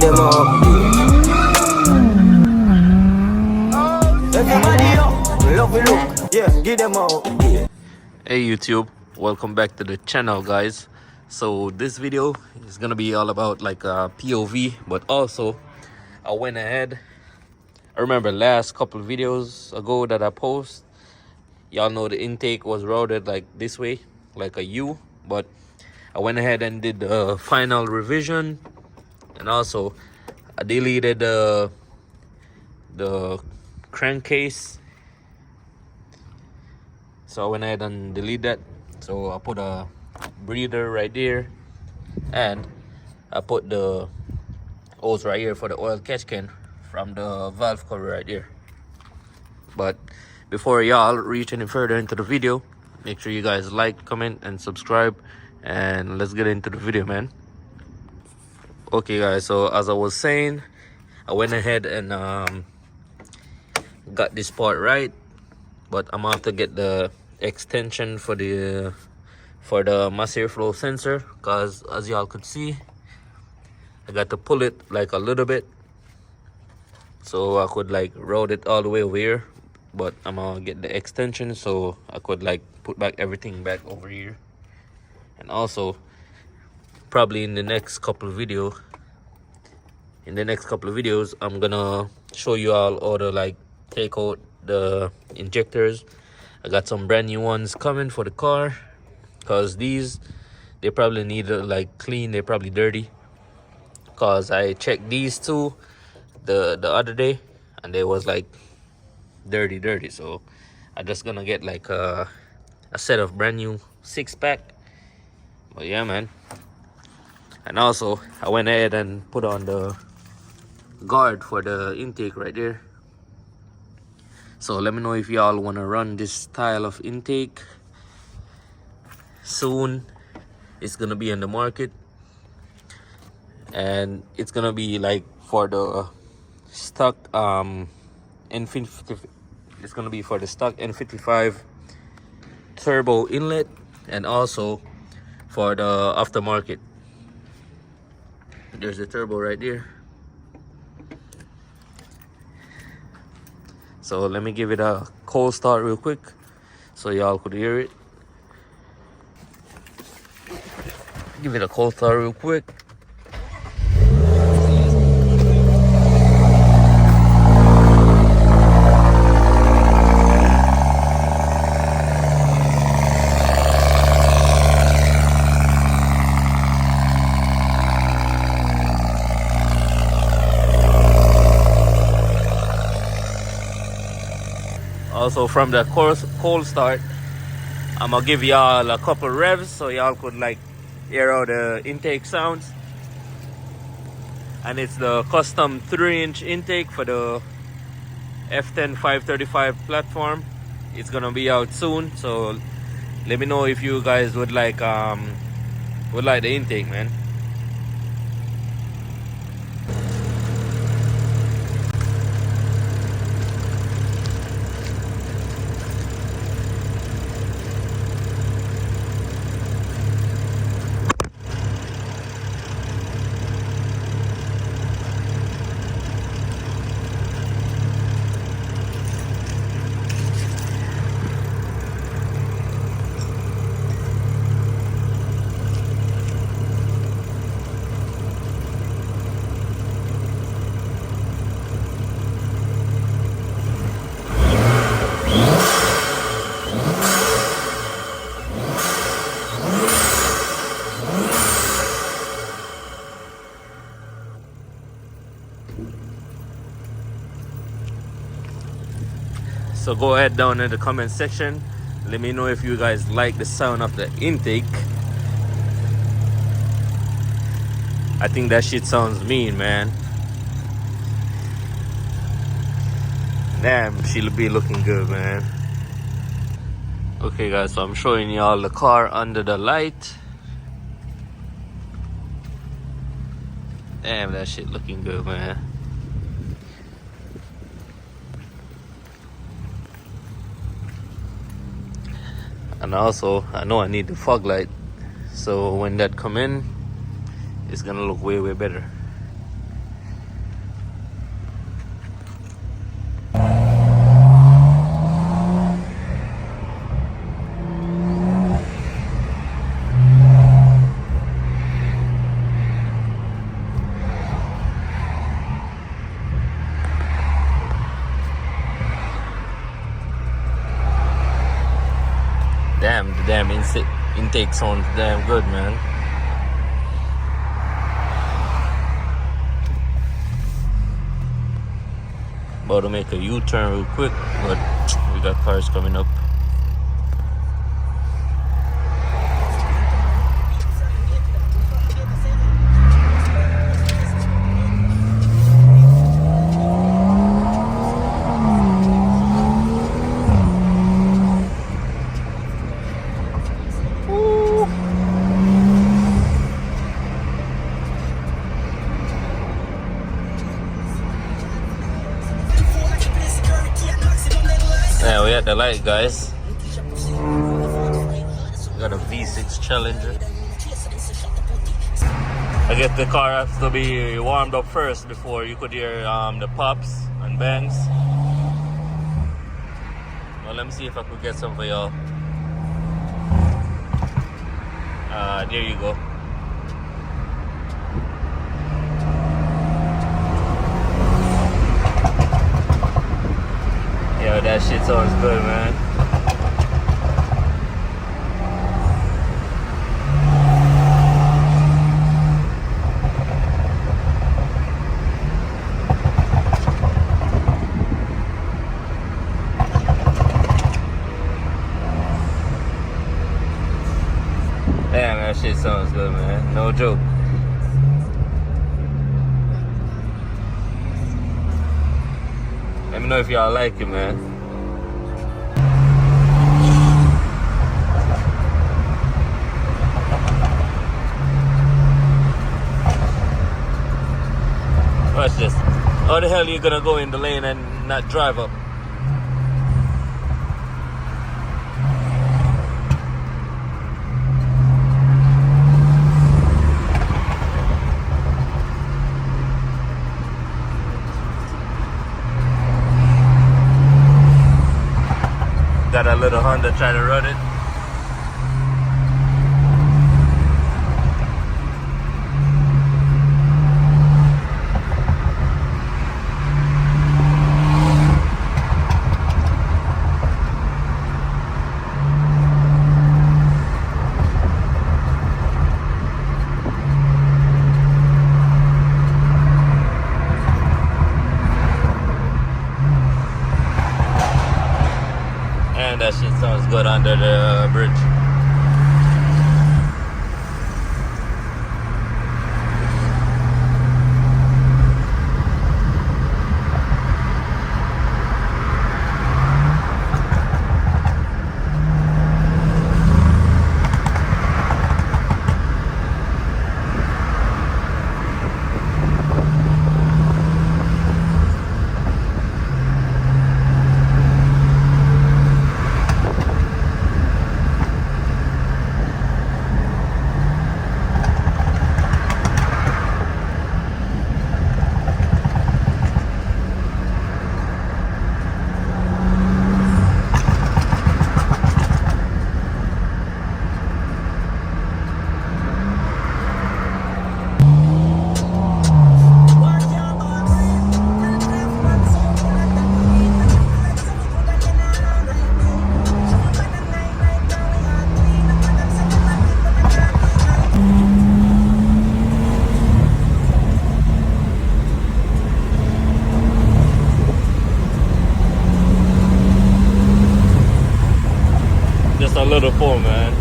get them up. Everybody up, love it look, yeah, get them up. Yeah. Hey YouTube, welcome back to the channel guys. So this video is gonna be all about like POV, but also I went ahead. I remember last couple of videos ago that I post, y'all know the intake was routed like this way, like a U, but I went ahead and did the final revision, and also I deleted the crankcase. So I went ahead and delete that. So I put a breather right there, and I put the hose right here for the oil catch can from the valve cover right there. But before y'all reach any further into the video, make sure you guys like, comment, and subscribe, and let's get into the video, man. Okay guys, so as I was saying, I went ahead and got this part right, but I'm gonna have to get the extension for the mass airflow sensor, because as y'all could see, I got to pull it like a little bit so I could like route it all the way over here, but I'm gonna get the extension so I could like put back everything back over here. And also probably in the next couple of videos I'm gonna show you all how to like take out the injectors. I got some brand new ones coming for the car, because these, they probably need to like clean, they're probably dirty, because I checked these two the other day and they was like dirty. So I just gonna get like a set of brand new 6-pack. But yeah, man. And also I went ahead and put on the guard for the intake right there. So let me know if y'all want to run this style of intake. Soon it's gonna be in the market, and it's gonna be like for the stock N50. It's gonna be for the stock N55 turbo inlet, and also for the aftermarket. There's the turbo right there. So let me give it a cold start real quick so y'all could hear it. Give it a cold start real quick. Also from the cold start, I'm gonna give y'all a couple revs so y'all could like hear out the intake sounds. And it's the custom 3-inch intake for the F10 535 platform. It's gonna be out soon, so let me know if you guys would like the intake, man. So go ahead down in the comment section, let me know if you guys like the sound of the intake. I think that shit sounds mean, man. Damn, she'll be looking good, man. Okay guys, so I'm showing y'all the car under the light. Damn, that shit looking good, man. And also I know I need the fog light, so when that come in, it's gonna look way better. intake sounds damn good, man. About to make a U-turn real quick, but we got cars coming up. Yeah, we at the light, guys. We got a V6 Challenger. I guess the car has to be warmed up first before you could hear the pops and bangs. Well, let me see if I could get some for y'all. There you go. Yo, that shit sounds good, man. Damn, that shit sounds good, man. No joke. Let me know if y'all like it, man. Watch this. How the hell are you gonna go in the lane and not drive up? Got a little Honda trying to run it. That shit sounds good under the bridge. Just a little pull, man.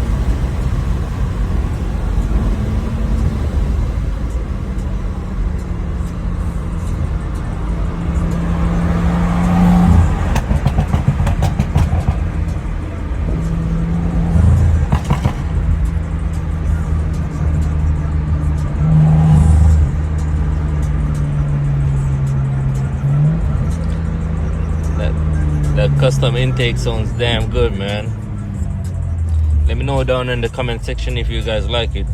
That custom intake sounds damn good, man. Let me know down in the comment section if you guys like it.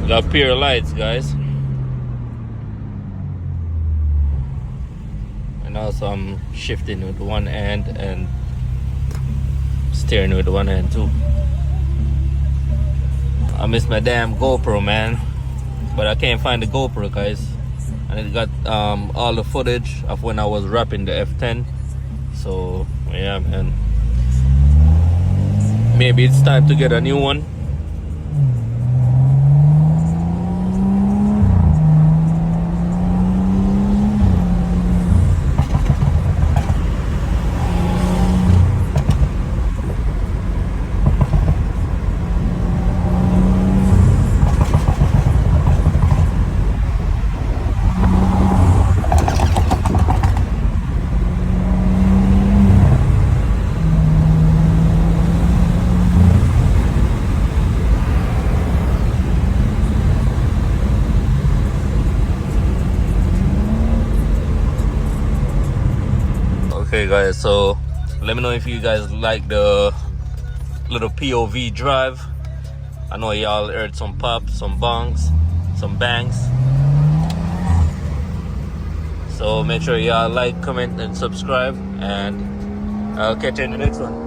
Got pure lights, guys. also I'm shifting with one hand and steering with one hand too. I miss my damn GoPro, man, but I can't find the GoPro, guys. And it got all the footage of when I was rapping the F10. So yeah, man, maybe it's time to get a new one. Okay guys, so let me know if you guys like the little POV drive. I know y'all heard some pops, some bongs, some bangs. So make sure y'all like, comment, and subscribe, and I'll catch you in the next one.